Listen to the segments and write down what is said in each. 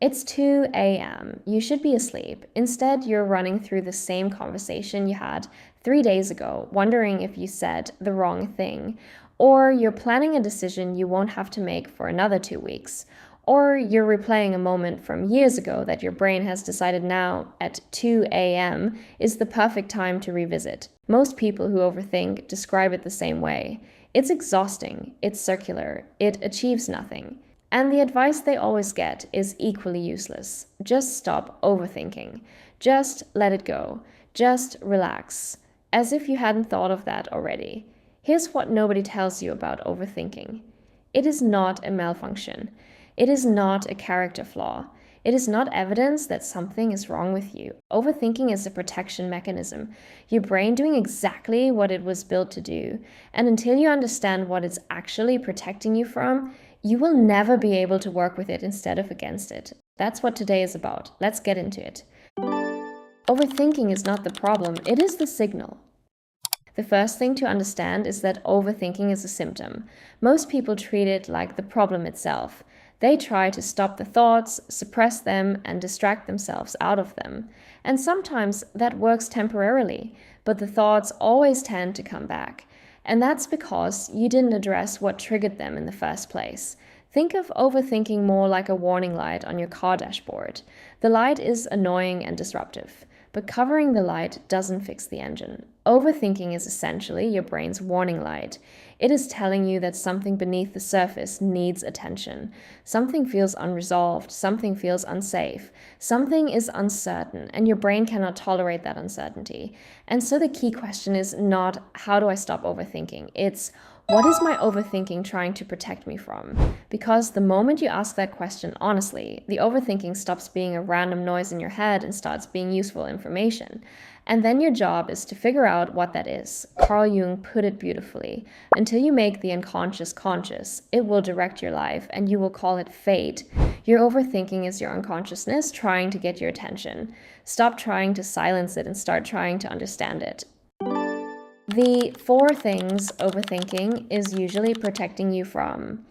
It's 2 a.m. You should be asleep. Instead, you're running through the same conversation you had 3 days ago, wondering if you said the wrong thing. Or you're planning a decision you won't have to make for another 2 weeks. Or you're replaying a moment from years ago that your brain has decided now at 2 a.m. is the perfect time to revisit. Most people who overthink describe it the same way. It's exhausting, it's circular, it achieves nothing. And the advice they always get is equally useless. Just stop overthinking. Just let it go. Just relax. As if you hadn't thought of that already. Here's what nobody tells you about overthinking. It is not a malfunction. It is not a character flaw. It is not evidence that something is wrong with you. Overthinking is a protection mechanism, your brain doing exactly what it was built to do. And until you understand what it's actually protecting you from, you will never be able to work with it instead of against it. That's what today is about. Let's get into it. Overthinking is not the problem, it is the signal. The first thing to understand is that overthinking is a symptom. Most people treat it like the problem itself. They try to stop the thoughts, suppress them, and distract themselves out of them. And sometimes that works temporarily, but the thoughts always tend to come back. And that's because you didn't address what triggered them in the first place. Think of overthinking more like a warning light on your car dashboard. The light is annoying and disruptive, but covering the light doesn't fix the engine. Overthinking is essentially your brain's warning light. It is telling you that something beneath the surface needs attention. Something feels unresolved, something feels unsafe, something is uncertain, and your brain cannot tolerate that uncertainty. And so the key question is not, how do I stop overthinking? It's, what is my overthinking trying to protect me from? Because the moment you ask that question honestly, the overthinking stops being a random noise in your head and starts being useful information. And then your job is to figure out what that is. Carl Jung put it beautifully. Until you make the unconscious conscious, it will direct your life, and you will call it fate. Your overthinking is your unconsciousness trying to get your attention. Stop trying to silence it and start trying to understand it. The 4 things overthinking is usually protecting you from.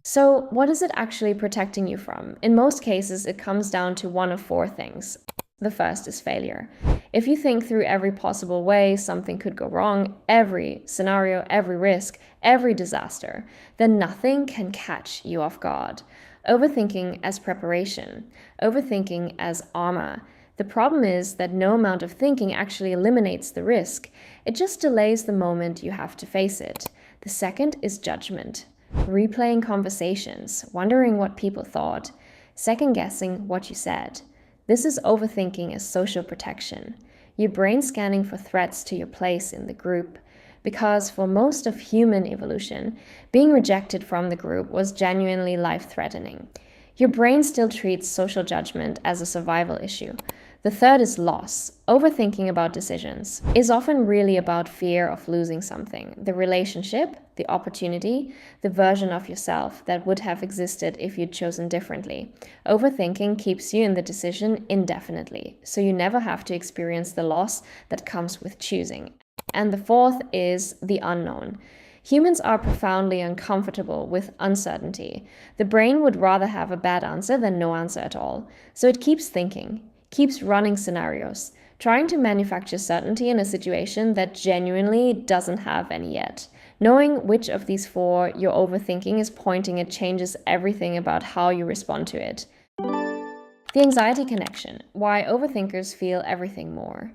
So, what is it actually protecting you from? In most cases, it comes down to one of 4 things. The first is failure. If you think through every possible way something could go wrong, every scenario, every risk, every disaster, then nothing can catch you off guard. Overthinking as preparation, overthinking as armor. The problem is that no amount of thinking actually eliminates the risk. It just delays the moment you have to face it. The second is judgment. Replaying conversations, wondering what people thought, second-guessing what you said. This is overthinking as social protection. Your brain scanning for threats to your place in the group. Because for most of human evolution, being rejected from the group was genuinely life-threatening. Your brain still treats social judgment as a survival issue. The third is loss. Overthinking about decisions is often really about fear of losing something. The relationship, the opportunity, the version of yourself that would have existed if you'd chosen differently. Overthinking keeps you in the decision indefinitely, so you never have to experience the loss that comes with choosing. And the fourth is the unknown. Humans are profoundly uncomfortable with uncertainty. The brain would rather have a bad answer than no answer at all. So it keeps thinking, keeps running scenarios, trying to manufacture certainty in a situation that genuinely doesn't have any yet. Knowing which of these 4 you're overthinking is pointing at changes everything about how you respond to it. The anxiety connection, why overthinkers feel everything more.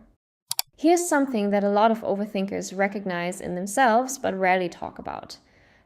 Here's something that a lot of overthinkers recognize in themselves but rarely talk about.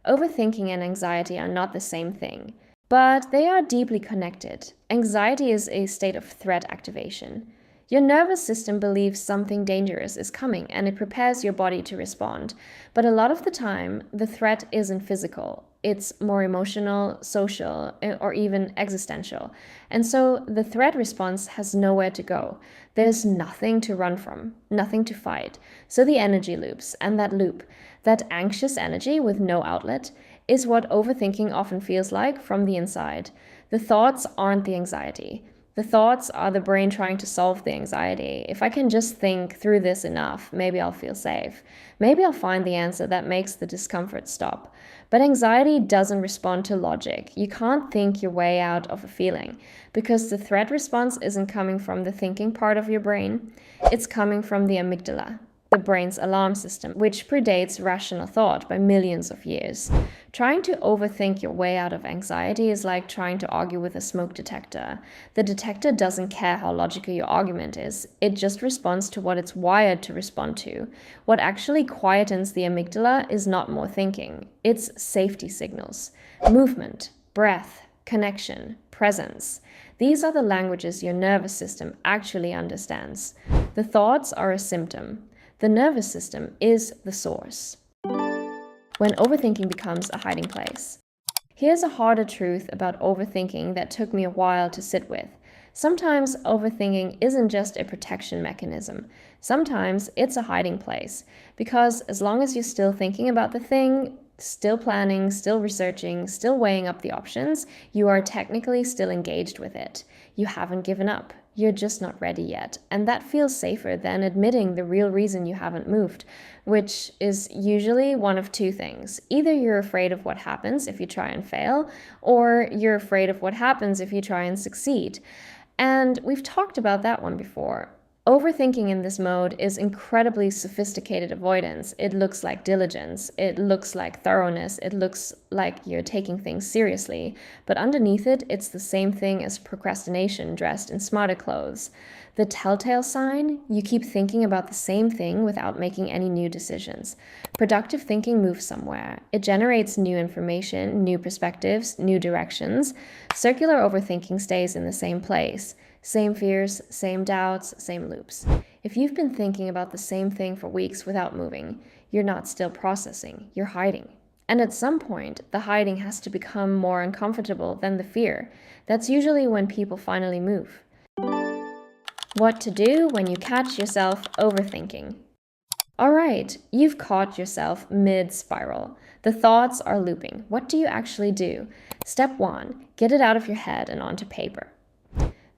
Overthinking and anxiety are not the same thing, but they are deeply connected. Anxiety is a state of threat activation. Your nervous system believes something dangerous is coming and it prepares your body to respond. But a lot of the time, the threat isn't physical. It's more emotional, social, or even existential. And so the threat response has nowhere to go. There's nothing to run from, nothing to fight. So the energy loops, and that loop, that anxious energy with no outlet, is what overthinking often feels like from the inside. The thoughts aren't the anxiety. The thoughts are the brain trying to solve the anxiety. If I can just think through this enough, maybe I'll feel safe. Maybe I'll find the answer that makes the discomfort stop. But anxiety doesn't respond to logic. You can't think your way out of a feeling because the threat response isn't coming from the thinking part of your brain, it's coming from the amygdala, the brain's alarm system, which predates rational thought by millions of years. Trying to overthink your way out of anxiety is like trying to argue with a smoke detector. The detector doesn't care how logical your argument is, it just responds to what it's wired to respond to. What actually quietens the amygdala is not more thinking, it's safety signals. Movement, breath, connection, presence. These are the languages your nervous system actually understands. The thoughts are a symptom. The nervous system is the source. When overthinking becomes a hiding place. Here's a harder truth about overthinking that took me a while to sit with. Sometimes overthinking isn't just a protection mechanism. Sometimes it's a hiding place. Because as long as you're still thinking about the thing, still planning, still researching, still weighing up the options, you are technically still engaged with it. You haven't given up. You're just not ready yet. And that feels safer than admitting the real reason you haven't moved, which is usually one of two things. Either you're afraid of what happens if you try and fail, or you're afraid of what happens if you try and succeed. And we've talked about that one before. Overthinking in this mode is incredibly sophisticated avoidance. It looks like diligence, it looks like thoroughness, it looks like you're taking things seriously. But underneath it, it's the same thing as procrastination dressed in smarter clothes. The telltale sign, you keep thinking about the same thing without making any new decisions. Productive thinking moves somewhere. It generates new information, new perspectives, new directions. Circular overthinking stays in the same place. Same fears, same doubts, same loops. If you've been thinking about the same thing for weeks without moving, you're not still processing, you're hiding. And at some point, the hiding has to become more uncomfortable than the fear. That's usually when people finally move. What to do when you catch yourself overthinking. Alright, you've caught yourself mid-spiral. The thoughts are looping. What do you actually do? Step 1, get it out of your head and onto paper.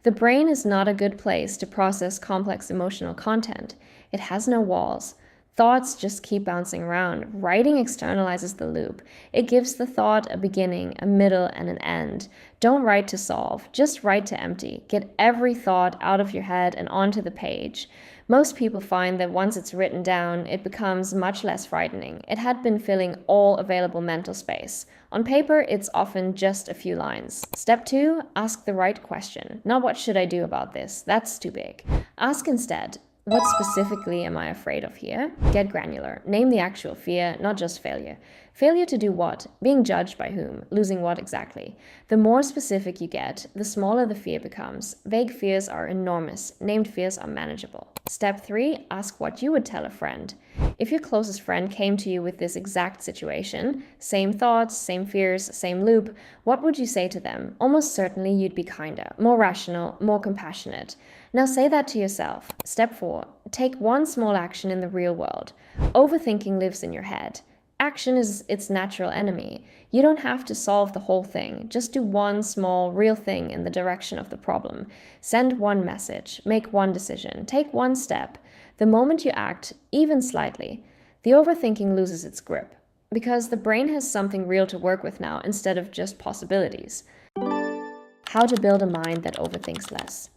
The brain is not a good place to process complex emotional content. It has no walls. Thoughts just keep bouncing around. Writing externalizes the loop. It gives the thought a beginning, a middle, and an end. Don't write to solve, just write to empty. Get every thought out of your head and onto the page. Most people find that once it's written down, it becomes much less frightening. It had been filling all available mental space. On paper, it's often just a few lines. Step 2, ask the right question. Not what should I do about this? That's too big. Ask instead, what specifically am I afraid of here? Get granular. Name the actual fear, not just failure. Failure to do what? Being judged by whom? Losing what exactly? The more specific you get, the smaller the fear becomes. Vague fears are enormous. Named fears are manageable. Step 3, ask what you would tell a friend. If your closest friend came to you with this exact situation, same thoughts, same fears, same loop, what would you say to them? Almost certainly you'd be kinder, more rational, more compassionate. Now say that to yourself. Step 4, take one small action in the real world. Overthinking lives in your head. Action is its natural enemy. You don't have to solve the whole thing. Just do one small, real thing in the direction of the problem. Send one message. Make one decision. Take one step. The moment you act, even slightly, the overthinking loses its grip. Because the brain has something real to work with now instead of just possibilities. How to build a mind that overthinks less.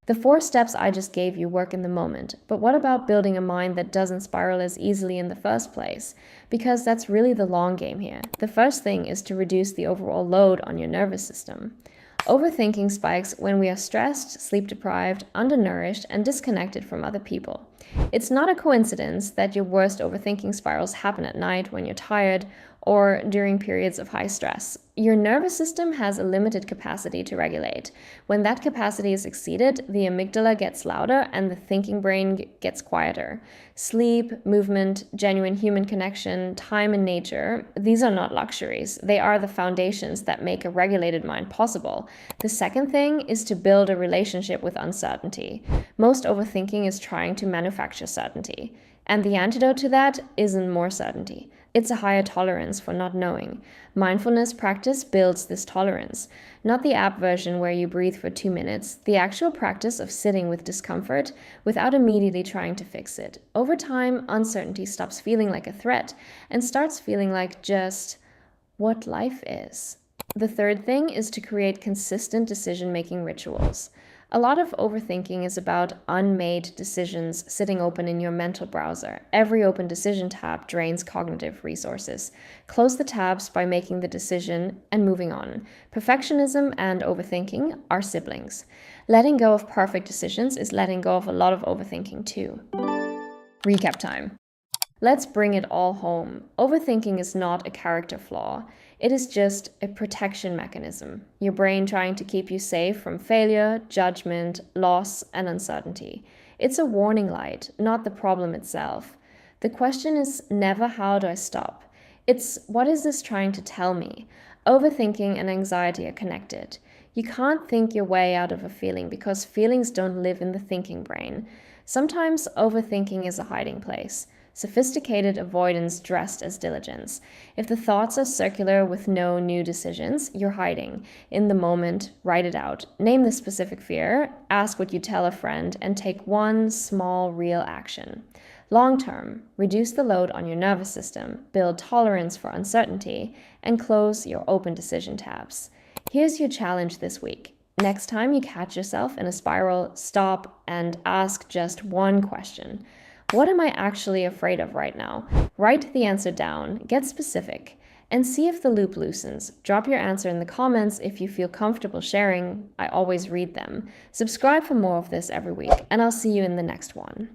The 4 steps I just gave you work in the moment, but what about building a mind that doesn't spiral as easily in the first place? Because that's really the long game here. The first thing is to reduce the overall load on your nervous system. Overthinking spikes when we are stressed, sleep-deprived, undernourished, and disconnected from other people. It's not a coincidence that your worst overthinking spirals happen at night when you're tired or during periods of high stress. Your nervous system has a limited capacity to regulate. When that capacity is exceeded, the amygdala gets louder and the thinking brain gets quieter. Sleep, movement, genuine human connection, time in nature, these are not luxuries. They are the foundations that make a regulated mind possible. The second thing is to build a relationship with uncertainty. Most overthinking is trying to manufacture certainty. And the antidote to that isn't more certainty. It's a higher tolerance for not knowing. Mindfulness practice builds this tolerance. Not the app version where you breathe for 2 minutes, the actual practice of sitting with discomfort without immediately trying to fix it. Over time, uncertainty stops feeling like a threat and starts feeling like just what life is. The third thing is to create consistent decision making rituals. A lot of overthinking is about unmade decisions sitting open in your mental browser. Every open decision tab drains cognitive resources. Close the tabs by making the decision and moving on. Perfectionism and overthinking are siblings. Letting go of perfect decisions is letting go of a lot of overthinking too. Recap time. Let's bring it all home. Overthinking is not a character flaw. It is just a protection mechanism. Your brain trying to keep you safe from failure, judgment, loss, and uncertainty. It's a warning light, not the problem itself. The question is never how do I stop? It's what is this trying to tell me? Overthinking and anxiety are connected. You can't think your way out of a feeling because feelings don't live in the thinking brain. Sometimes overthinking is a hiding place. Sophisticated avoidance dressed as diligence. If the thoughts are circular with no new decisions, you're hiding. In the moment, write it out. Name the specific fear, ask what you tell a friend, and take one small, real action. Long term, reduce the load on your nervous system, build tolerance for uncertainty, and close your open decision tabs. Here's your challenge this week. Next time you catch yourself in a spiral, stop and ask just one question. What am I actually afraid of right now? Write the answer down, get specific, and see if the loop loosens. Drop your answer in the comments if you feel comfortable sharing. I always read them. Subscribe for more of this every week, and I'll see you in the next one.